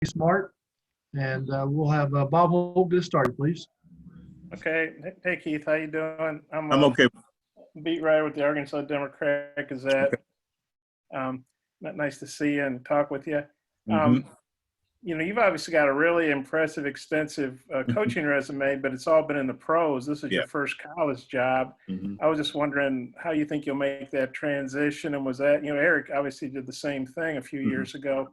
smart. And we'll have Bob Holt get started, please. Okay. Hey, Keith, how you doing? I'm okay. Beat writer with the Arkansas Democrat Gazette. Nice to see you and talk with you. You've obviously got a really impressive, extensive coaching resume, but it's all been in the pros. This is your first college job. I was just wondering how you think you'll make that transition. And was that, Eric obviously did the same thing a few years ago.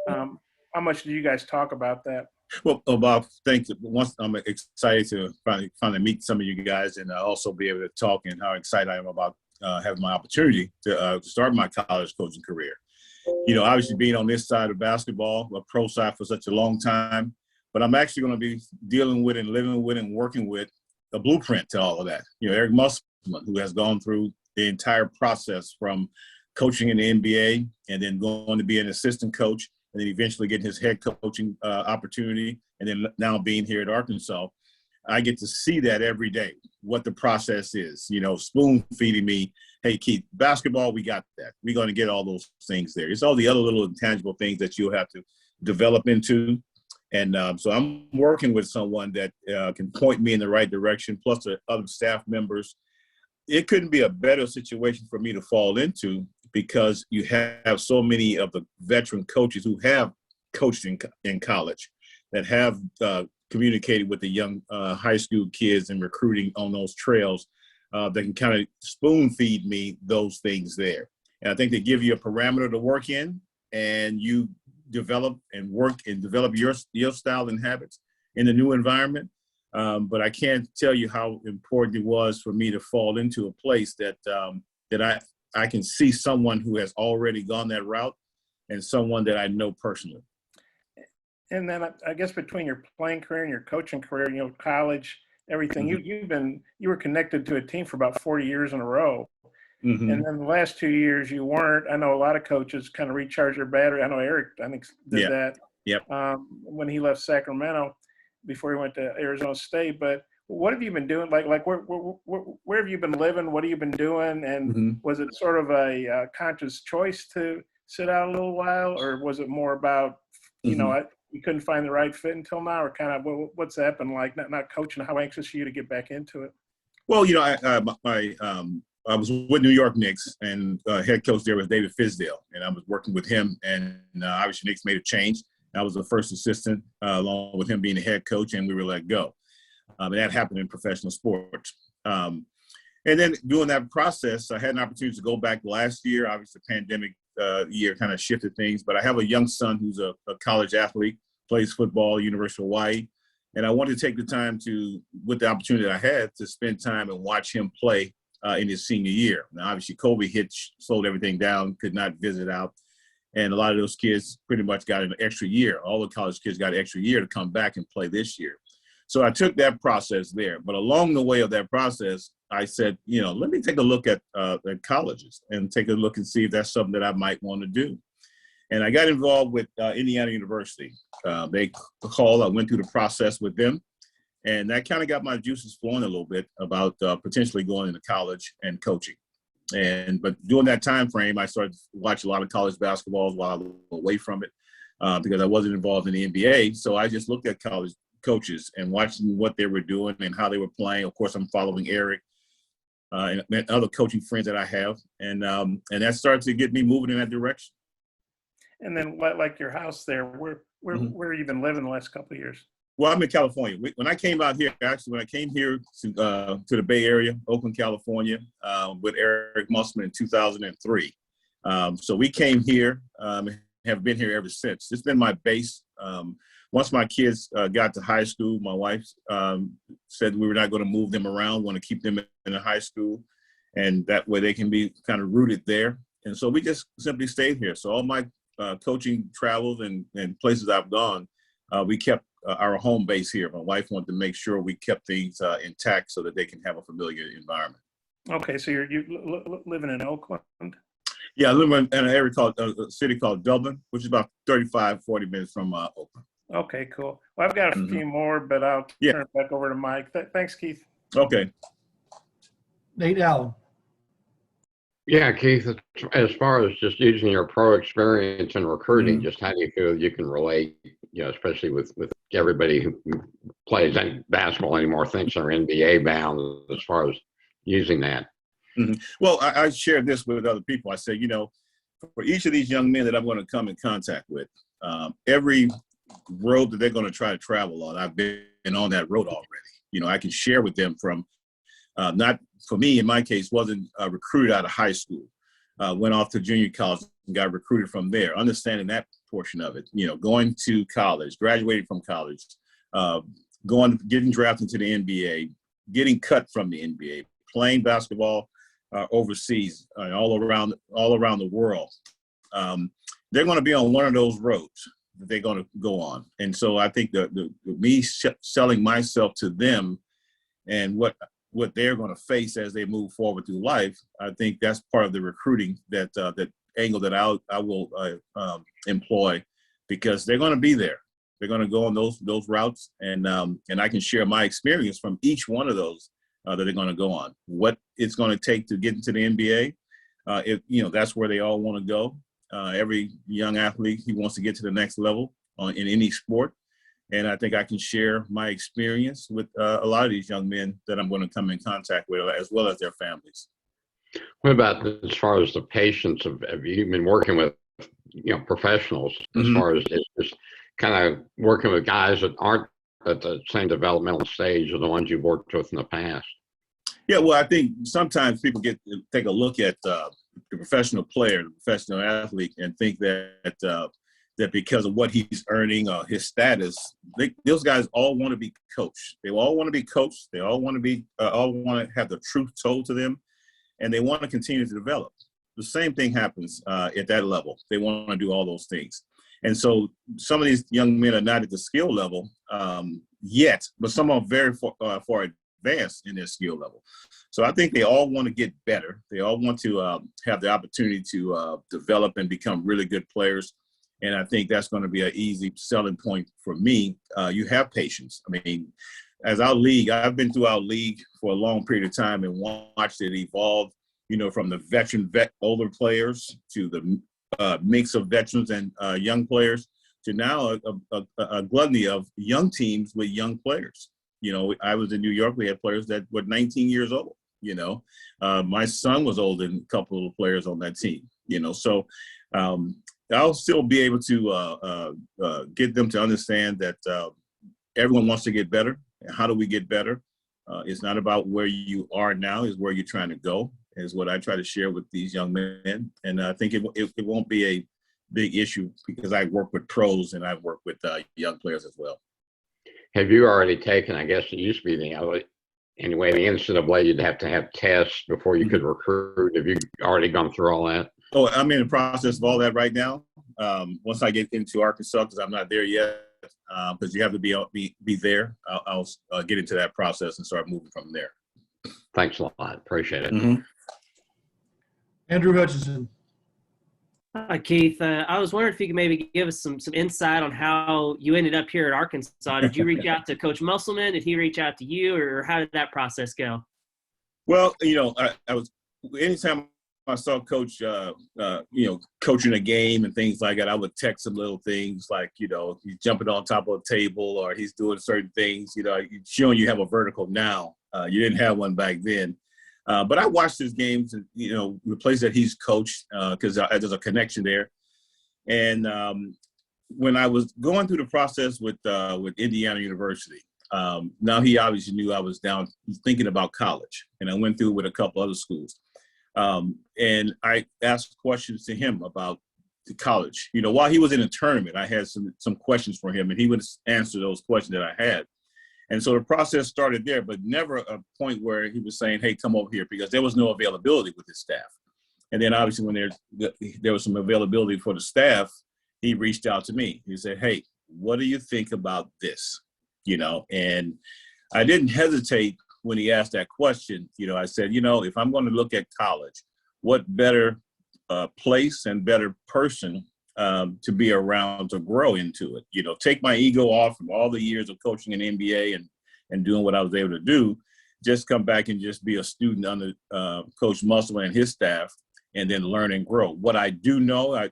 How much did you guys talk about that? Well, Bob, thanks. Once I'm excited to finally meet some of you guys and also be able to talk, and how excited I am about having my opportunity to start my college coaching career. Obviously being on this side of basketball, a pro side for such a long time, but I'm actually going to be dealing with and living with and working with a blueprint to all of that. Eric Musselman, who has gone through the entire process from coaching in the NBA and then going to be an assistant coach, and then eventually getting his head coaching opportunity, and then now being here at Arkansas. I get to see that every day, what the process is, spoon feeding me, hey, Keith, basketball, we got that. We're going to get all those things there. It's all the other little intangible things that you'll have to develop into. And so I'm working with someone that can point me in the right direction, plus the other staff members. It couldn't be a better situation for me to fall into, because you have so many of the veteran coaches who have coached in college, that have communicated with the young high school kids and recruiting on those trails, that can kind of spoon feed me those things there. And I think they give you a parameter to work in, and you develop and work and develop your style and habits in the new environment. But I can't tell you how important it was for me to fall into a place that I can see someone who has already gone that route, and someone that I know personally. And then I guess between your playing career and your coaching career, college, everything, you were connected to a team for about 40 years in a row. And then the last 2 years you weren't. I know a lot of coaches kind of recharge their battery. I know Eric, I think, did that when he left Sacramento before he went to Arizona State. But what have you been doing? Like where have you been living? What have you been doing? And was it sort of a conscious choice to sit out a little while, or was it more about, you couldn't find the right fit until now, or kind of what's that been like? Not coaching. How anxious are you to get back into it? Well, I was with New York Knicks, and head coach there was David Fizdale, and I was working with him, and obviously Knicks made a change. I was the first assistant, along with him being the head coach, and we were let go. And that happened in professional sports. And then during that process, I had an opportunity to go back last year. Obviously, the pandemic year kind of shifted things, but I have a young son who's a college athlete, plays football, University of Hawaii. And I wanted to take the time with the opportunity that I had, to spend time and watch him play in his senior year. Now, obviously, COVID hit, slowed everything down, could not visit out. And a lot of those kids pretty much got an extra year. All the college kids got an extra year to come back and play this year. So I took that process there. But along the way of that process, I said, let me take a look at colleges and take a look and see if that's something that I might want to do. And I got involved with Indiana University. They called, I went through the process with them. And that kind of got my juices flowing a little bit about potentially going into college and coaching. But during that time frame, I started to watch a lot of college basketballs while I was away from it, because I wasn't involved in the NBA. So I just looked at college coaches and watching what they were doing and how they were playing. Of course, I'm following Eric and other coaching friends that I have, and that started to get me moving in that direction. And then, like your house there, where have you been living the last couple of years? Well, I'm in California. When I came out here, when I came here to the Bay Area, Oakland, California, with Eric Musselman in 2003. So we came here, have been here ever since. It's been my base. Once my kids got to high school, my wife said we were not going to move them around, want to keep them in a high school, and that way they can be kind of rooted there. And so we just simply stayed here. So all my coaching travels and places I've gone, we kept our home base here. My wife wanted to make sure we kept things intact so that they can have a familiar environment. Okay, so you're living in Oakland? Yeah, I live in an area called a city called Dublin, which is about 35, 40 minutes from Oakland. Okay, cool. Well, I've got a few more, but I'll turn it back over to Mike. Thanks, Keith. Okay. Nate Allen. Yeah, Keith, as far as just using your pro experience in recruiting, just how do you feel you can relate especially with everybody who plays basketball anymore thinks they're NBA bound as far as using that. Mm-hmm. Well, I shared this with other people. I said, for each of these young men that I'm going to come in contact with, every road that they're going to try to travel on, I've been on that road already. I can share with them from, not for me, in my case, wasn't recruited out of high school, went off to junior college and got recruited from there, understanding that portion of it, going to college, graduating from college, getting drafted into the NBA, getting cut from the NBA, playing basketball overseas, all around the world. They're going to be on one of those roads that they're going to go on. And so I think me selling myself to them and what they're going to face as they move forward through life, I think that's part of the recruiting that angle that I will employ, because they're going to be there. They're going to go on those routes, and I can share my experience from each one of those that they're going to go on. What it's going to take to get into the NBA, that's where they all want to go. Every young athlete, he wants to get to the next level in any sport. And I think I can share my experience with a lot of these young men that I'm going to come in contact with, as well as their families. What about as far as the patients have you been working with, professionals as far as just kind of working with guys that aren't at the same developmental stage as the ones you've worked with in the past? Yeah, well, I think sometimes people take a look at the professional player, the professional athlete, and think that because of what he's earning or his status, those guys all want to be coached. They all want to be coached. They all want to have the truth told to them, and they want to continue to develop. The same thing happens at that level. They want to do all those things. And so some of these young men are not at the skill level yet, but some are very far advanced in their skill level. So I think they all want to get better. They all want to have the opportunity to develop and become really good players. And I think that's going to be an easy selling point for me. You have patience. I mean, as our league, I've been through our league for a long period of time and watched it evolve, from the veteran older players to the mix of veterans and young players, to now a gluttony of young teams with young players. I was in New York. We had players that were 19 years old. My son was older than a couple of players on that team. So I'll still be able to get them to understand that everyone wants to get better. And how do we get better? It's not about where you are now; it's where you're trying to go. Is what I try to share with these young men, and I think it won't be a big issue because I work with pros and I work with young players as well. Have you already taken? I guess it used to be the NCAA, you'd have to have tests before you could recruit. Have you already gone through all that? Oh, I'm in the process of all that right now. Once I get into Arkansas, because I'm not there yet, because you have to be there. I'll get into that process and start moving from there. Thanks a lot. Appreciate it. Mm-hmm. Andrew Hutchinson. Hi, Keith. I was wondering if you could maybe give us some insight on how you ended up here at Arkansas. Did you reach out to Coach Musselman? Did he reach out to you, or how did that process go? Well, I was anytime I saw Coach, coaching a game and things like that, I would text him little things like, he's jumping on top of a table or he's doing certain things. Showing you have a vertical now. You didn't have one back then. But I watched his games, and, the place that he's coached, because there's a connection there. And when I was going through the process with Indiana University, now he obviously knew I was down thinking about college, and I went through with a couple other schools. And I asked questions to him about the college. While he was in a tournament, I had some questions for him, and he would answer those questions that I had. And so the process started there, but never a point where he was saying, hey, come over here, because there was no availability with his staff. And then obviously when there was some availability for the staff, he reached out to me. He said, hey, what do you think about this? And I didn't hesitate when he asked that question. I said, if I'm going to look at college, what better place and better person to be around to grow into it, take my ego off from all the years of coaching in the NBA and doing what I was able to do, just come back and just be a student under Coach Musselman and his staff, and then learn and grow. What I do know,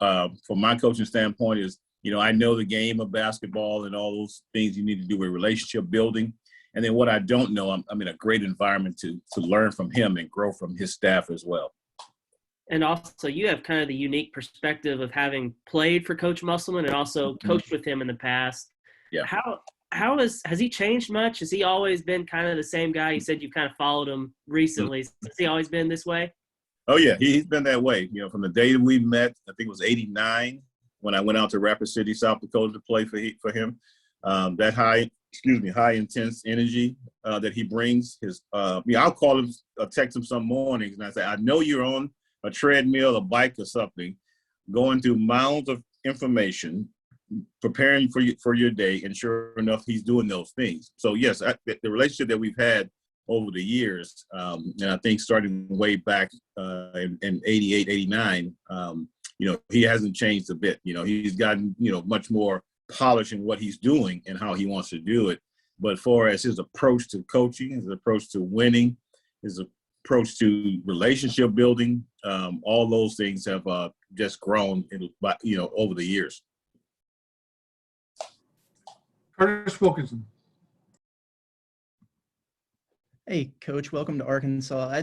from my coaching standpoint is, I know the game of basketball and all those things you need to do with relationship building. And then what I don't know, I'm in a great environment to learn from him and grow from his staff as well. And also, you have kind of the unique perspective of having played for Coach Musselman and also coached with him in the past. Yeah. Has he changed much? Has he always been kind of the same guy? You said you've kind of followed him recently. Has he always been this way? Oh, yeah, he's been that way. From the day that we met, I think it was 89, when I went out to Rapid City, South Dakota to play for him. That high intense energy that he brings. I'll call him, text him some mornings, and I say, I know you're on a treadmill, a bike, or something, going through mounds of information, preparing for your day, and sure enough, he's doing those things. So yes, the relationship that we've had over the years, and I think starting way back in 88, 89, he hasn't changed a bit. He's gotten much more polished in what he's doing and how he wants to do it. But as far as his approach to coaching, his approach to winning, his approach to relationship building, all those things have just grown over the years. Curtis Wilkinson. Hey, Coach, welcome to Arkansas.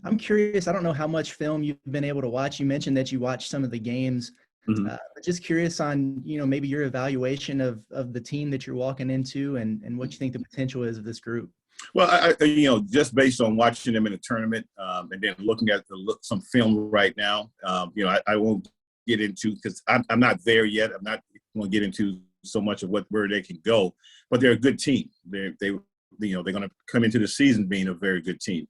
I'm curious, I don't know how much film you've been able to watch. You mentioned that you watched some of the games. But just curious on, maybe your evaluation of the team that you're walking into and what you think the potential is of this group. Well, I just based on watching them in the tournament and then looking at some film right now, I won't get into, because I'm not there yet. I'm not going to get into so much of where they can go, but they're a good team. They're going to come into the season being a very good team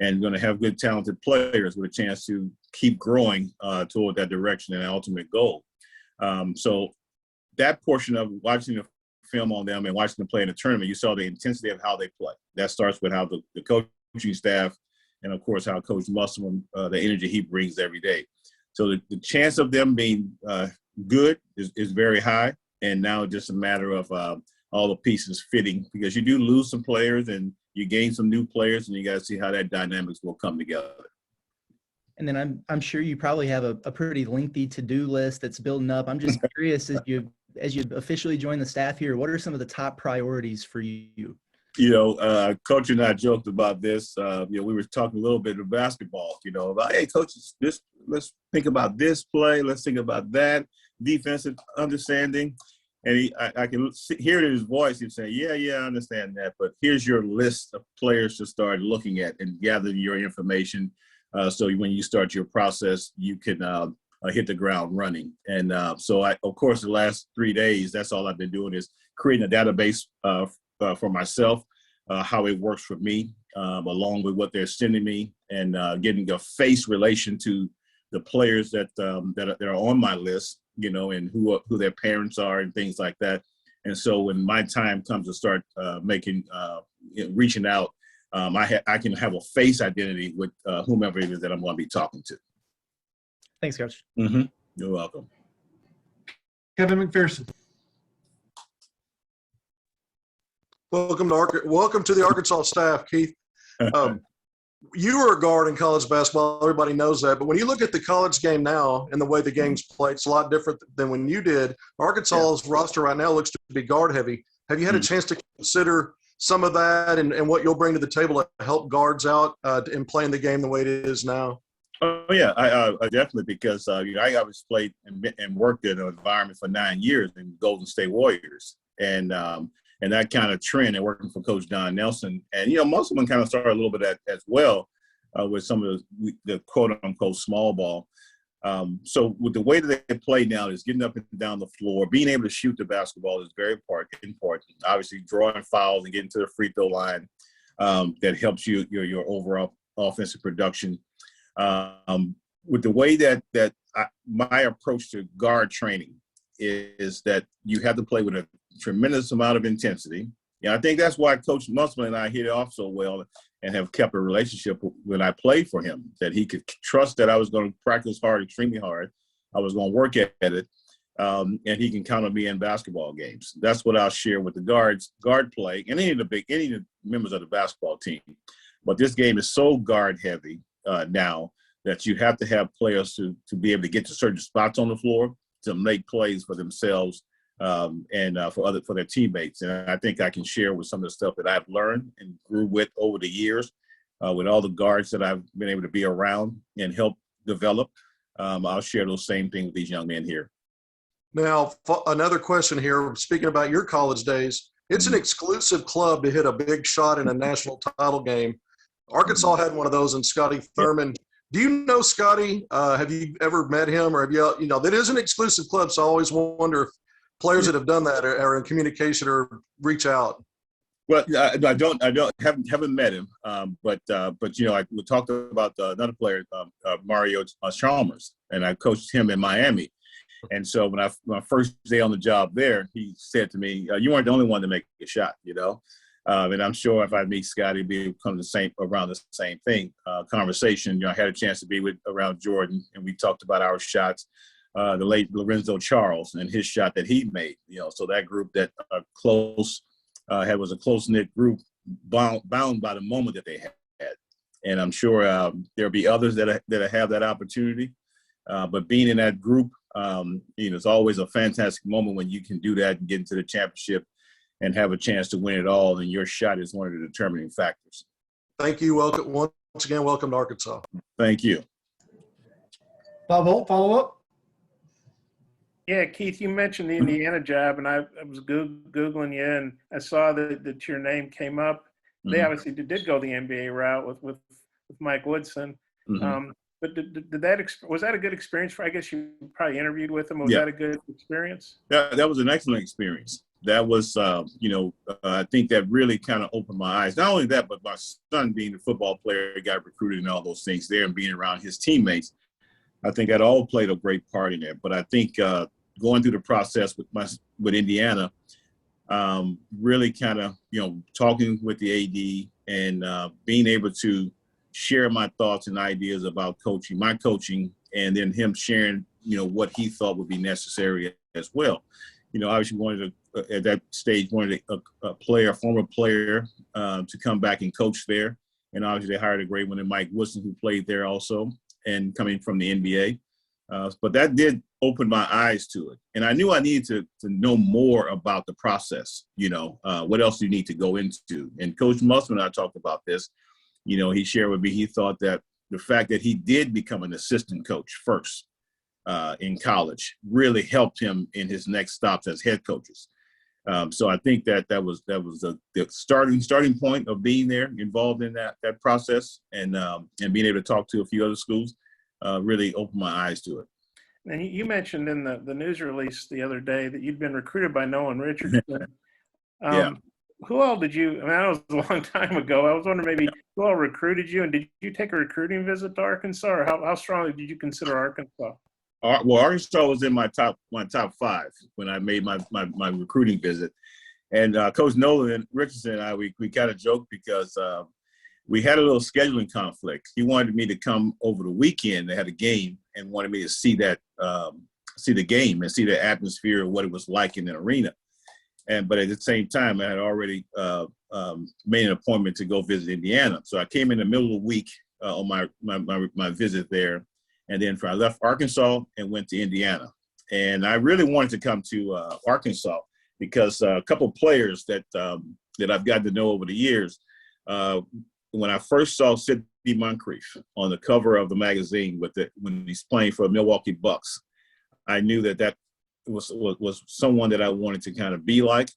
and going to have good, talented players with a chance to keep growing toward that direction and ultimate goal. So that portion of watching the film on them and watching them play in the tournament, you saw the intensity of how they play. That starts with how the coaching staff and, of course, how Coach Musselman, the energy he brings every day. So the chance of them being good is very high. And now it's just a matter of all the pieces fitting, because you do lose some players and you gain some new players, and you got to see how that dynamics will come together. And then I'm sure you probably have a pretty lengthy to-do list that's building up. I'm just curious, as you officially join the staff here, what are some of the top priorities for you? Coach and I joked about this. We were talking a little bit of basketball, about, hey, Coach, let's think about this play. Let's think about that defensive understanding. And I can hear it in his voice. He'd say, yeah, I understand that. But here's your list of players to start looking at and gathering your information. So when you start your process, you can hit the ground running. And so of course, the last 3 days, that's all I've been doing is creating a database for myself, how it works for me, along with what they're sending me, and getting a face relation to the players that are on my list, and who their parents are and things like that. And so when my time comes to start reaching out, I can have a face identity with whomever it is that I'm going to be talking to. Thanks, Coach. Mm-hmm. You're welcome. Kevin McPherson. Welcome to the Arkansas staff, Keith. You were a guard in college basketball. Everybody knows that. But when you look at the college game now and the way the game's played, it's a lot different than when you did. Arkansas's roster right now looks to be guard heavy. Have you had a chance to consider some of that and what you'll bring to the table to help guards out in playing the game the way it is now? Oh, yeah, I definitely, because I obviously played and worked in an environment for 9 years in Golden State Warriors. And that kind of trend, and working for Coach Don Nelson. And, Musselman kind of started a little bit as well with some of the quote-unquote small ball. So with the way that they play now is getting up and down the floor, being able to shoot the basketball is very important. Obviously, drawing fouls and getting to the free throw line that helps your overall offensive production. With the way that my approach to guard training is that you have to play with a tremendous amount of intensity. I think that's why Coach Musselman and I hit it off so well and have kept a relationship when I played for him, that he could trust that I was going to practice hard, extremely hard. I was going to work at it, and he can count on me in basketball games. That's what I'll share with the guard play, and any of the members of the basketball team. But this game is so guard heavy now that you have to have players to be able to get to certain spots on the floor to make plays for themselves for their teammates. And I think I can share with some of the stuff that I've learned and grew with over the years, with all the guards that I've been able to be around and help develop. I'll share those same things with these young men here. Now, another question here. Speaking about your college days, it's an exclusive club to hit a big shot in a national title game. Arkansas had one of those in Scotty Thurman. Do you know Scotty? Have you ever met him, or have you know, that is an exclusive club. So I always wonder if players that have done that are in communication or reach out. Well, haven't met him, but you know, we talked about another player, Mario Chalmers, and I coached him in Miami. And so when my first day on the job there, he said to me, "You weren't the only one to make a shot, you know." And I'm sure if I meet Scotty, it'd become around the same thing. Conversation. You know, I had a chance to be around Jordan, and we talked about our shots. The late Lorenzo Charles and his shot that he made. You know, so that group that was a close-knit group, bound by the moment that they had. And I'm sure there'll be others that have that opportunity. But being in that group, you know, it's always a fantastic moment when you can do that and get into the championship and have a chance to win it all. And your shot is one of the determining factors. Thank you. Welcome once again. Welcome to Arkansas. Thank you. Bob Holt, follow up. Yeah, Keith, you mentioned the Indiana job, and I was Googling you, and I saw that your name came up. They obviously did go the NBA route with Mike Woodson. But was that a good experience for? I guess you probably interviewed with him. Was that a good experience? That was an excellent experience. That was, you know, I think that really kind of opened my eyes. Not only that, but my son being a football player, got recruited and all those things there, and being around his teammates. I think that all played a great part in that. But I think going through the process with Indiana, really kind of, you know, talking with the AD and being able to share my thoughts and ideas about my coaching, and then him sharing, you know, what he thought would be necessary as well. You know, obviously at that stage wanted a former player to come back and coach there. And obviously they hired a great one in Mike Woodson, who played there also and coming from the NBA. But that did open my eyes to it. And I knew I needed to know more about the process. You know, what else do you need to go into? And Coach Musselman and I talked about this. You know, he shared with me, he thought that the fact that he did become an assistant coach first in college really helped him in his next stops as head coaches. So I think that was the starting point of being there, involved in that process, and being able to talk to a few other schools really opened my eyes to it. And you mentioned in the news release the other day that you'd been recruited by Nolan Richardson. Yeah. Who all did you – I mean, that was a long time ago. I was wondering maybe who all recruited you, and did you take a recruiting visit to Arkansas, or how strongly did you consider Arkansas? Well, Arkansas was in my top five when I made my recruiting visit. And Coach Nolan Richardson and I, we kind of joked because we had a little scheduling conflict. He wanted me to come over the weekend. They had a game and wanted me to see the game and see the atmosphere of what it was like in the arena. But at the same time, I had already made an appointment to go visit Indiana. So I came in the middle of the week on my visit there. And then I left Arkansas and went to Indiana. And I really wanted to come to Arkansas because a couple of players that I've gotten to know over the years, when I first saw Sidney Moncrief on the cover of the magazine when he's playing for the Milwaukee Bucks, I knew that was someone that I wanted to kind of be like.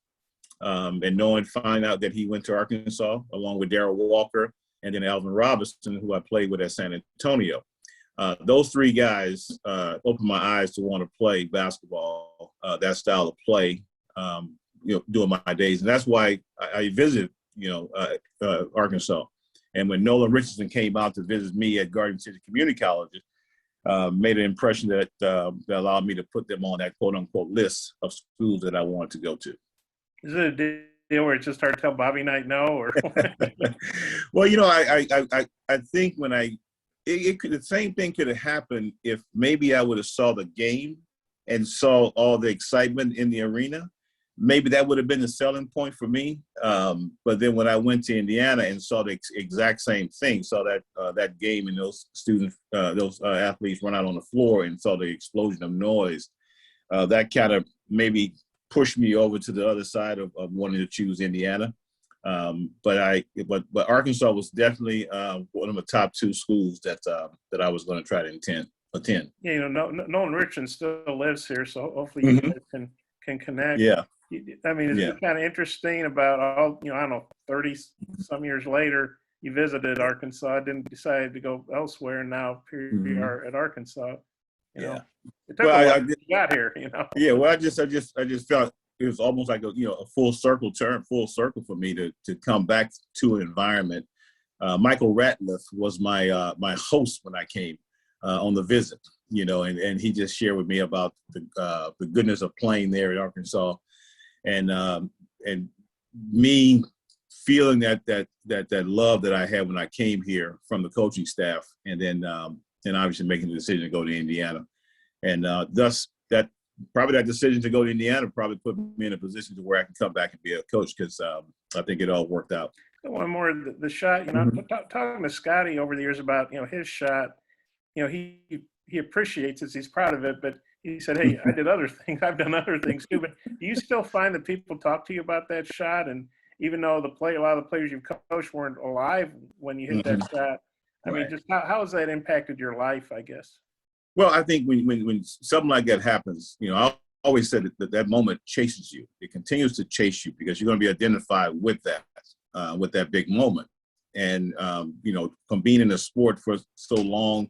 And find out that he went to Arkansas along with Darrell Walker and then Alvin Robinson, who I played with at San Antonio. Those three guys opened my eyes to want to play basketball, that style of play, you know, during my days. And that's why I visited, you know, Arkansas. And when Nolan Richardson came out to visit me at Garden City Community College, made an impression that allowed me to put them on that quote-unquote list of schools that I wanted to go to. Is it a deal where it's just hard to tell Bobby Knight no? Or Well, you know, I think when the same thing could have happened if maybe I would have saw the game and saw all the excitement in the arena. Maybe that would have been the selling point for me. But then when I went to Indiana and saw the exact same thing, saw that game and those students, those athletes run out on the floor and saw the explosion of noise, that kind of maybe pushed me over to the other side of wanting to choose Indiana. But Arkansas was definitely one of the top 2 schools that I was going to try to attend. Yeah, Nolan Richardson still lives here, so hopefully you guys can connect. Yeah. I mean, it's kind of interesting about all, I don't know, 30 some years later, you visited Arkansas, didn't decide to go elsewhere, and now here you are at Arkansas. You know, it took a while to get here. Yeah, well, I just felt it was almost like a full circle for me to come back to an environment. Michael Ratliff was my host when I came on the visit, and he just shared with me about the goodness of playing there in Arkansas, and me feeling that love that I had when I came here from the coaching staff, and then obviously making the decision to go to Indiana, and thus that decision to go to Indiana probably put me in a position to where I can come back and be a coach, because I think it all worked out. One more, the shot, talking to Scotty over the years about, his shot, he appreciates it, he's proud of it, but he said, hey, I did other things, I've done other things too. But do you still find that people talk to you about that shot? And even though a lot of the players you've coached weren't alive when you hit that shot, I mean, just how has that impacted your life, I guess? Well, I think when something like that happens, I always said that moment chases you. It continues to chase you because you're going to be identified with that big moment. And, from being in the sport for so long,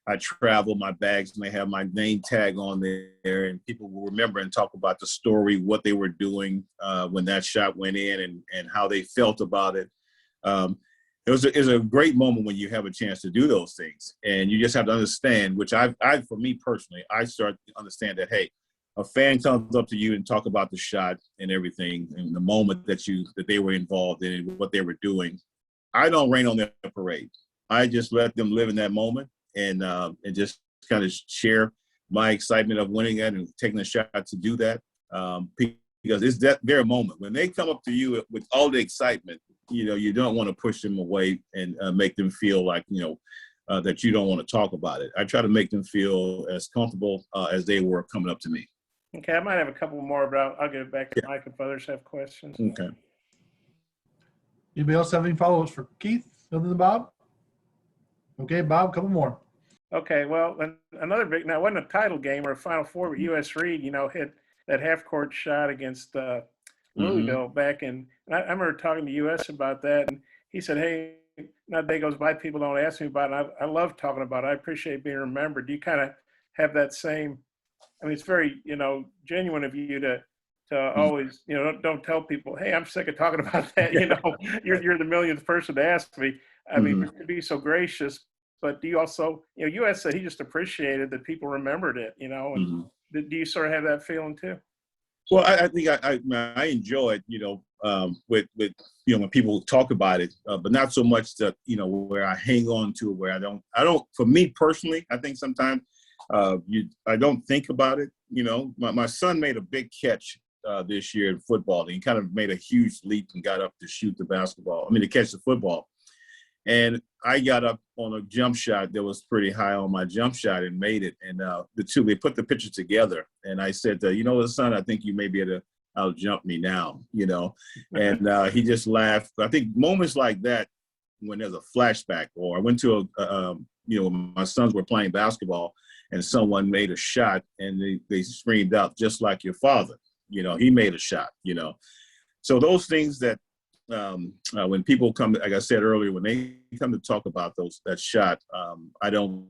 I travel, my bags may have my name tag on there, and people will remember and talk about the story, what they were doing when that shot went in, and how they felt about it. It was a great moment when you have a chance to do those things, and you just have to understand, which for me personally, I start to understand that, hey, a fan comes up to you and talk about the shot and everything and the moment that they were involved in and what they were doing. I don't rain on their parade. I just let them live in that moment and just kind of share my excitement of winning it and taking a shot to do that. Because it's their moment. When they come up to you with all the excitement, you don't want to push them away and make them feel like, that you don't want to talk about it. I try to make them feel as comfortable as they were coming up to me. Okay, I might have a couple more, but I'll get it back to Mike if others have questions. Okay. Anybody else have any follow-ups for Keith other than Bob? Okay, Bob, a couple more. Okay, well, another big, now it wasn't a title game or a Final Four, but U.S. Reed, hit that half-court shot against Louisville back in, I remember talking to U.S. about that, and he said, hey, not a day goes by, people don't ask me about it. I love talking about it. I appreciate being remembered. Do you kind of have that same, I mean, it's very, genuine of you to always, don't tell people, hey, I'm sick of talking about that. You're the millionth person to ask me. I mean, to be so gracious. But do you also, U.S. said he just appreciated that people remembered it, and do you sort of have that feeling too? Well, I think I enjoy it, with when people talk about it, but not so much that, where I hang on to it, where I don't, for me personally, I think sometimes I don't think about it. My son made a big catch this year in football, and he kind of made a huge leap and got up to shoot the basketball. to catch the football. And I got up on a jump shot that was pretty high on my jump shot and made it. And they put the pictures together. And I said, son, I think you may be able to out-jump me now, And he just laughed. I think moments like that, when there's a flashback, or I went to when my sons were playing basketball and someone made a shot and they screamed out, just like your father, he made a shot, So those things that, when people come, like I said earlier, when they come to talk about that shot, I don't,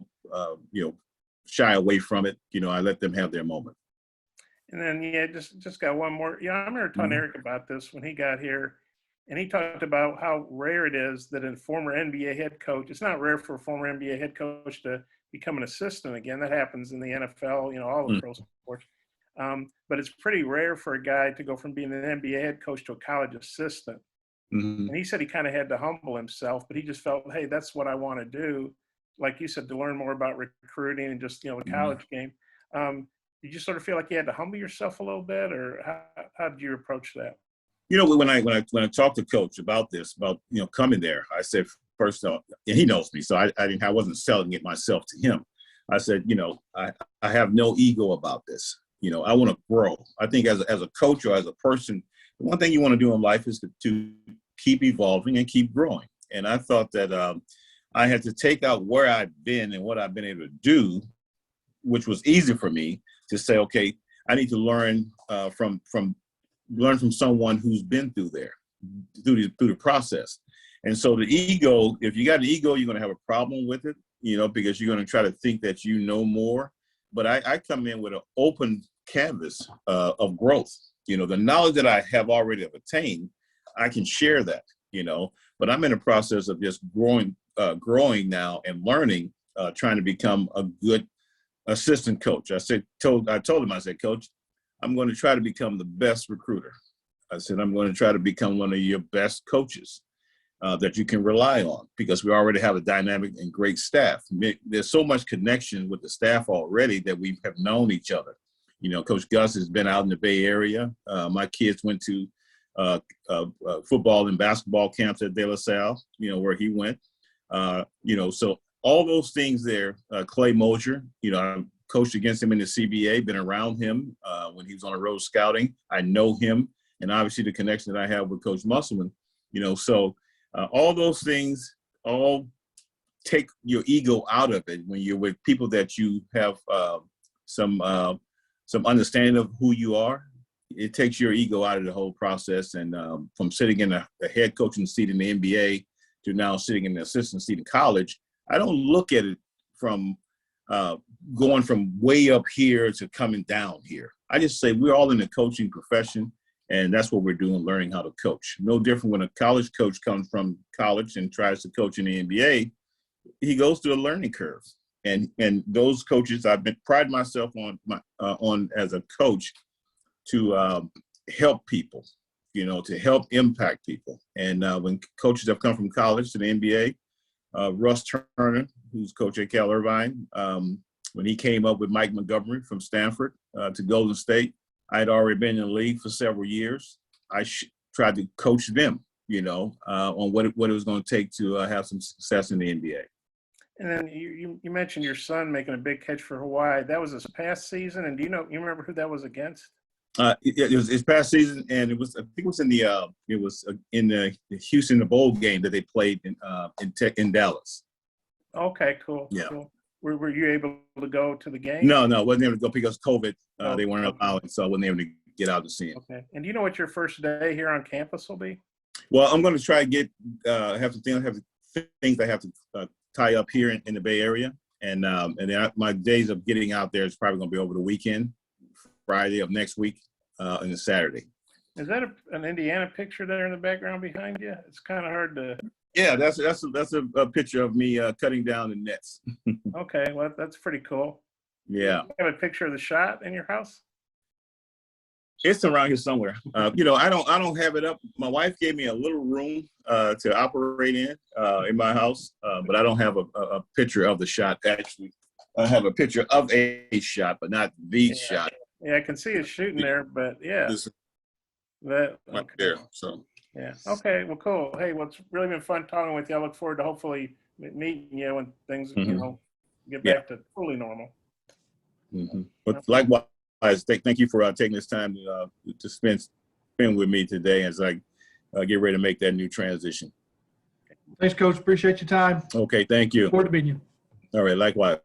shy away from it. I let them have their moment. And then, just got one more. I remember talking to Eric about this when he got here, and he talked about how rare it is that a former NBA head coach, it's not rare for a former NBA head coach to become an assistant again. That happens in the NFL, all the pro sports. But it's pretty rare for a guy to go from being an NBA head coach to a college assistant. And he said he kind of had to humble himself, but he just felt, hey, that's what I want to do. Like you said, to learn more about recruiting and just, the college game. Did you sort of feel like you had to humble yourself a little bit, or how did you approach that? When I talked to Coach about this, about, coming there, I said, first off, and he knows me, so I wasn't selling it myself to him. I said, I have no ego about this. I want to grow. I think as a coach or as a person, the one thing you want to do in life is to keep evolving and keep growing. And I thought that I had to take out where I've been and what I've been able to do, which was easy for me to say, okay, I need to learn from someone who's been through the process. And so the ego, if you got an ego, you're going to have a problem with it, because you're going to try to think that you know more. But I come in with an open canvas of growth. The knowledge that I have already obtained, I can share that, but I'm in a process of just growing now and learning, trying to become a good assistant coach. I told him, I said, Coach, I'm going to try to become the best recruiter. I said, I'm going to try to become one of your best coaches that you can rely on, because we already have a dynamic and great staff. There's so much connection with the staff already that we have known each other. Coach Gus has been out in the Bay Area. My kids went to football and basketball camps at De La Salle, where he went. So all those things there. Clay Mosier, I coached against him in the CBA, been around him when he was on the road scouting. I know him, and obviously the connection that I have with Coach Musselman, so all those things all take your ego out of it when you're with people that you have some understanding of who you are. It takes your ego out of the whole process. And from sitting in the head coaching seat in the NBA to now sitting in the assistant seat in college, I don't look at it from going from way up here to coming down here. I just say we're all in the coaching profession, and that's what we're doing, learning how to coach. No different when a college coach comes from college and tries to coach in the NBA, he goes through a learning curve. And those coaches, I've been pride myself on as a coach to help people, to help impact people. And when coaches have come from college to the NBA, Russ Turner, who's coach at Cal Irvine, when he came up with Mike Montgomery from Stanford to Golden State, I had already been in the league for several years. I tried to coach them, on what it was going to take to have some success in the NBA. And then you mentioned your son making a big catch for Hawaii. That was this past season. And you remember who that was against? It was his past season, and I think it was in the Houston Bowl game that they played in Dallas. Okay, cool. Yeah. Cool. Were you able to go to the game? No, wasn't able to go because COVID. They weren't allowing, so I wasn't able to get out to see him. Okay. And do you know what your first day here on campus will be? Well, I'm going to try to have things I have to tie up here in the Bay Area, and then my days of getting out there is probably going to be over the weekend, Friday of next week, and a Saturday. Is that an Indiana picture there in the background behind you? It's kind of hard to. Yeah, that's a picture of me cutting down the nets. Okay, well that's pretty cool. Yeah. You have a picture of the shot in your house? It's around here somewhere. I don't have it up. My wife gave me a little room to operate in my house, but I don't have a picture of the shot. Actually, I have a picture of a shot, but not the shot. Yeah, I can see it shooting there, but yeah. That right there. So. Yeah. Okay. Well, cool. Hey, well, it's really been fun talking with you. I look forward to hopefully meeting you when things, get back to fully normal. Mm-hmm. But likewise, thank you for taking this time to spend with me today as I get ready to make that new transition. Thanks, Coach. Appreciate your time. Okay. Thank you. Look forward to meeting you. All right. Likewise.